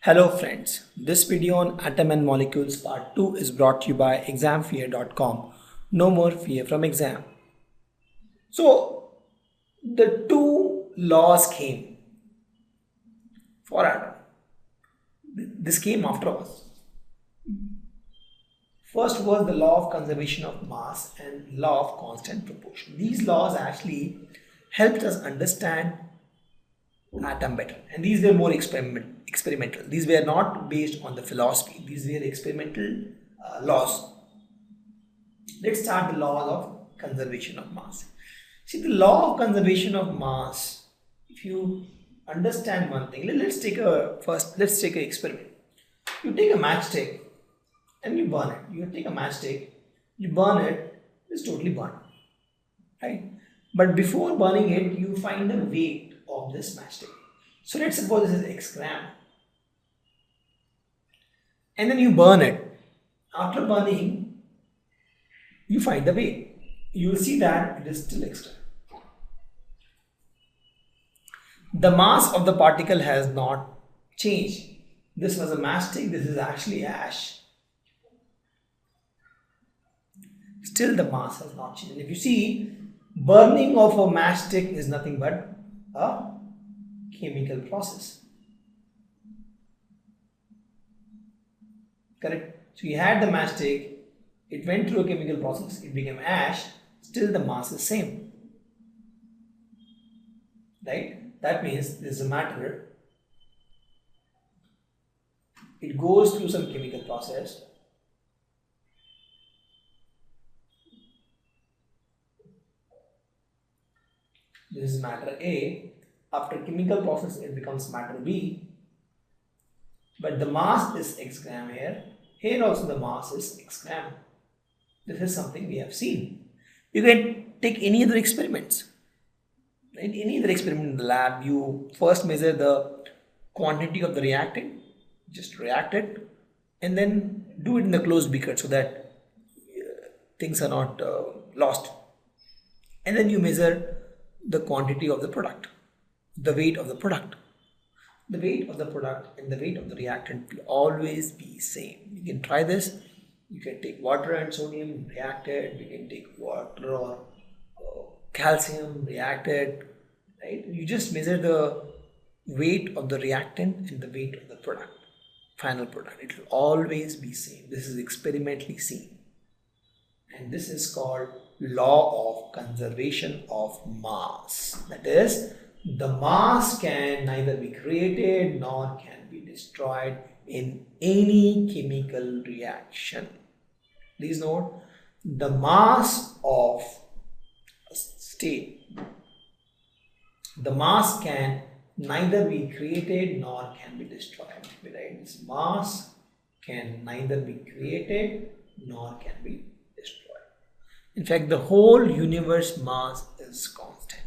Hello friends, this video on Atom and Molecules part 2 is brought to you by examfear.com. No more fear from exam. So the two laws came for atom. This came after us. First was the law of conservation of mass and law of constant proportion. These laws actually helped us understand atom better, and these were more experimental. These were not based on the philosophy. These were experimental laws. Let's start the laws of conservation of mass. See, the law of conservation of mass, if you understand one thing, let's take an experiment. You take a matchstick and you burn it. You take a matchstick, you burn it, it's totally burned, right? But before burning it, you find the weight of this matchstick. So let's suppose this is X gram. And then you burn it. After burning, you find the weight. You will see that it is still X gram. The mass of the particle has not changed. This was a matchstick, this is actually ash. Still the mass has not changed. And if you see, burning of a matchstick is nothing but a chemical process. Correct? So you had the matchstick, it went through a chemical process, it became ash, still the mass is same. Right? That means this is a matter, it goes through some chemical process. This is matter A. After chemical process, it becomes matter B. But the mass is X gram here. Here also the mass is X gram. This is something we have seen. You can take any other experiments. In any other experiment in the lab, you first measure the quantity of the reactant, just react it, and then do it in the closed beaker so that things are not lost. And then you measure the quantity of the product, the weight of the product. The weight of the product and the weight of the reactant will always be same. You can try this. You can take water and sodium, react it. You can take water or calcium, react it. Right? You just measure the weight of the reactant and the weight of the product, final product. It will always be same. This is experimentally seen. And this is called law of conservation of mass. That is, the mass can neither be created nor can be destroyed in any chemical reaction. Please note, the mass of a state, the mass can neither be created nor can be destroyed. Right? This mass can neither be created nor can be destroyed. In fact, the whole universe mass is constant.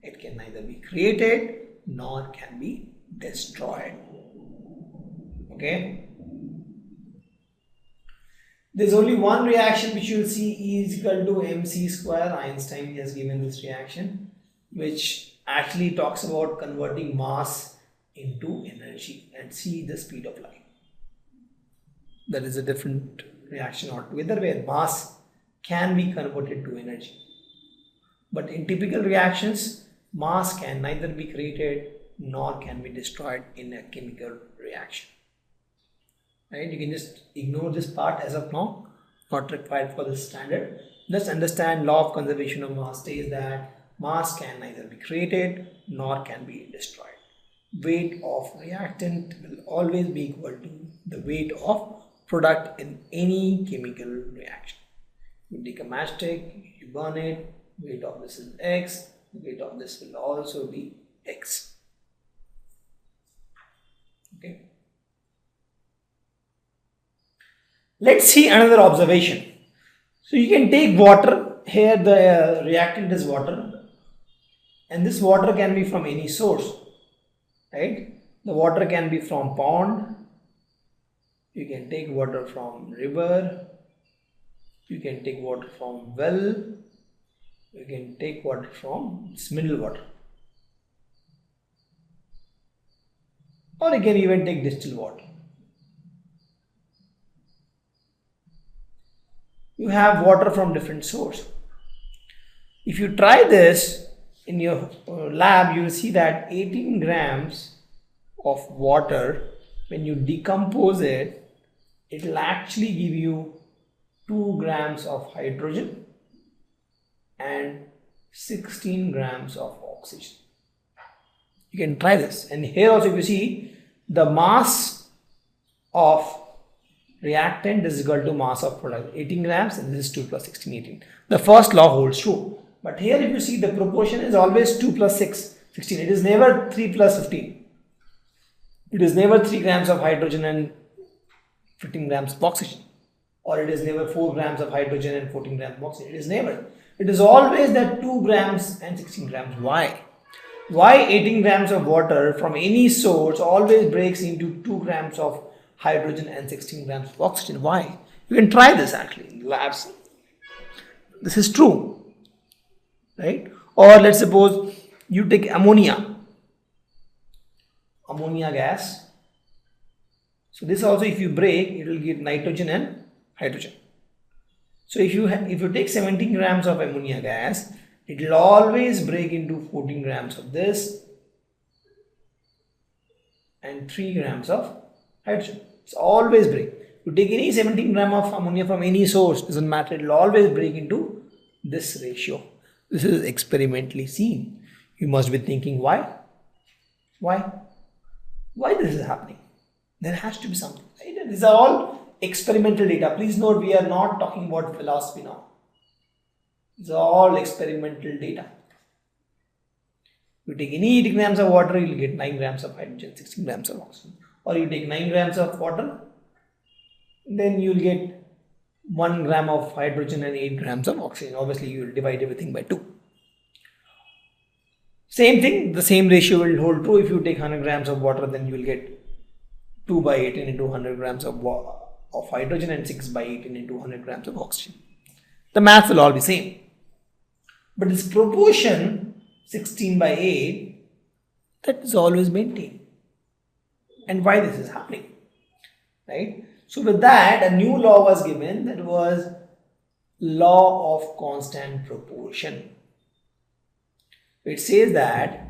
It can neither be created nor can be destroyed. Okay? There's only one reaction which you will see E is equal to mc square. Einstein has given this reaction, which actually talks about converting mass into energy, and see the speed of light. That is a different reaction altogether, where mass can be converted to energy. But in typical reactions, mass can neither be created nor can be destroyed in a chemical reaction. Right? You can just ignore this part as of now, not required for this standard. Let's understand law of conservation of mass says that mass can neither be created nor can be destroyed. Weight of reactant will always be equal to the weight of product in any chemical reaction. You take a matchstick, you burn it, weight of this is X, the weight of this will also be X. Okay. Let's see another observation. So you can take water, here the reactant is water, and this water can be from any source, right? The water can be from pond, you can take water from river, you can take water from well, you can take water from mineral water. or you can even take distilled water. You have water from different source. If you try this in your lab, you will see that 18 grams of water, when you decompose it, it will actually give you 2 grams of hydrogen and 16 grams of oxygen. You can try this. And here also, if you see, the mass of reactant is equal to mass of product, 18 grams, and this is 2 plus 16, 18. The first law holds true. But here if you see, the proportion is always 2 plus 6, 16. It is never 3 plus 15. It is never 3 grams of hydrogen and 15 grams of oxygen. Or it is never 4 grams of hydrogen and 14 grams of oxygen. It is never. It is always that 2 grams and 16 grams. Why? Why 18 grams of water from any source always breaks into 2 grams of hydrogen and 16 grams of oxygen? Why? You can try this actually in labs. This is true, right? Or let's suppose you take ammonia gas. So this also, if you break, it will give nitrogen and hydrogen. So if you take 17 grams of ammonia gas, it will always break into 14 grams of this and 3 grams of hydrogen. It's always break. You take any 17 gram of ammonia from any source, doesn't matter, it will always break into this ratio. This is experimentally seen. You must be thinking, why? Why this is happening? There has to be something, right? These are all experimental data. Please note, we are not talking about philosophy now. These are all experimental data. You take any 18 grams of water, you will get 9 grams of hydrogen, 16 grams of oxygen. Or you take 9 grams of water, then you will get 1 gram of hydrogen and 8 grams of oxygen. Obviously, you will divide everything by 2. Same thing, the same ratio will hold true. If you take 100 grams of water, then you will get 2 by 18 into 100 grams of hydrogen and 6 by 18 into 100 grams of oxygen. The math will all be same. But this proportion 16 by 8, that is always maintained. And why this is happening, right? So with that, a new law was given, that was law of constant proportion. It says that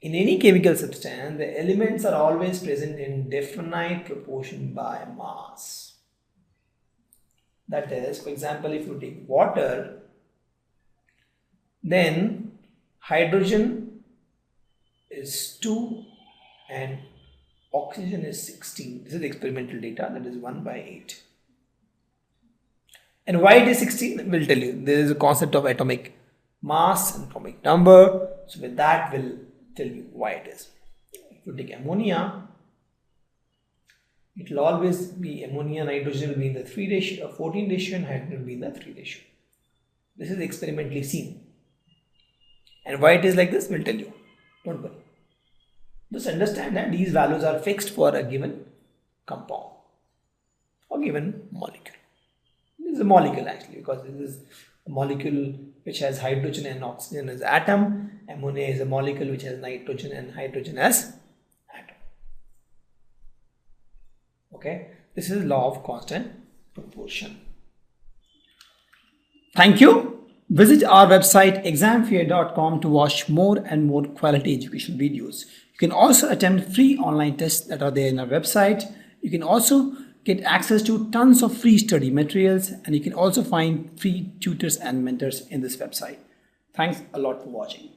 in any chemical substance, the elements are always present in definite proportion by mass. That is, for example, if you take water, then hydrogen is 2 and oxygen is 16. This is experimental data, that is 1 by 8. And why it is 16? We'll tell you. There is a concept of atomic mass and atomic number. So with that, we'll tell you why it is. If you take ammonia, it will always be ammonia and hydrogen will be in the 3 ratio, 14 ratio, and hydrogen will be in the 3 ratio. This is experimentally seen. And why it is like this, we'll tell you. Don't worry. Just understand that these values are fixed for a given compound or given molecule. This is a molecule actually, because this is a molecule which has hydrogen and oxygen as atom. Ammonia is a molecule which has nitrogen and hydrogen as atom. Okay, this is law of constant proportion. Thank you. Visit our website examfear.com to watch more and more quality education videos. You can also attempt free online tests that are there in our website. You can also get access to tons of free study materials, and you can also find free tutors and mentors in this website. Thanks a lot for watching.